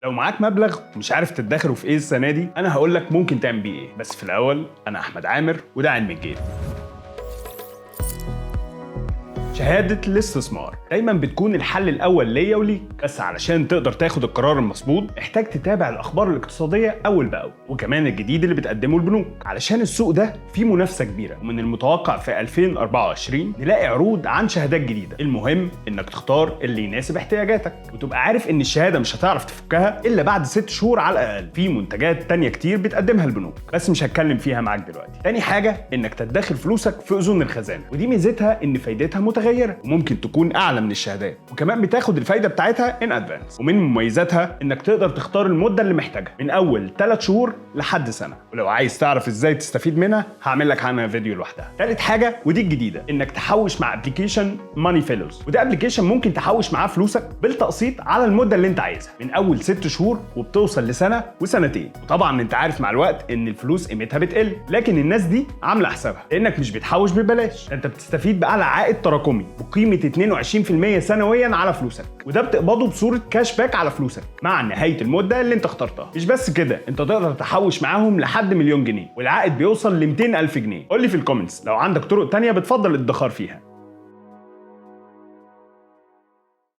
لو معاك مبلغ ومش عارف تدخره في ايه السنه دي، انا هقول لك ممكن تعمل بيه ايه. بس في الاول، انا احمد عامر وده علم الجيب. شهادة الاستثمار دايما بتكون الحل الأول ليا وليك، بس علشان تقدر تاخد القرار المظبوط محتاج تتابع الأخبار الاقتصادية أول بأول، وكمان الجديد اللي بتقدمه البنوك، علشان السوق ده فيه منافسة كبيرة، ومن المتوقع في 2024 نلاقي عروض عن شهادات جديدة. المهم إنك تختار اللي يناسب احتياجاتك، وتبقى عارف إن الشهادة مش هتعرف تفكها إلا بعد 6 شهور على الأقل. في منتجات تانية كتير بتقدمها البنوك، بس مش هتكلم فيها معاك دلوقتي. تاني حاجة إنك تدخر فلوسك في أذون الخزانة، ودي ميزتها إن فايدتها متغيرة وممكن تكون اعلى من الشهادات، وكمان بتاخد الفايده بتاعتها ان ادفانس. ومن مميزاتها انك تقدر تختار المده اللي محتاجها من اول 3 شهور لحد سنه، ولو عايز تعرف ازاي تستفيد منها هعمل لك عنها فيديو لوحدها. ثالث حاجه ودي الجديده، انك تحوش مع ابلكيشن ماني فيلوز، وده ابلكيشن ممكن تحوش معاه فلوسك بالتقسيط على المده اللي انت عايزها من اول 6 شهور وبتوصل لسنه وسنتين. وطبعا انت عارف مع الوقت ان الفلوس قيمتها بتقل، لكن الناس دي عامله حسابها لانك مش بتحوش ببلاش، انت بتستفيد باعلى عائد تراكمي بقيمه 22% سنويا على فلوسك، وده بتقبضه بصوره كاش باك على فلوسك مع نهايه المده اللي انت اخترتها. مش بس كده، انت تقدر تحوش معاهم لحد مليون جنيه، والعائد بيوصل ل 200,000 جنيه. قول لي في الكومنتس لو عندك طرق تانية بتفضل الادخار فيها.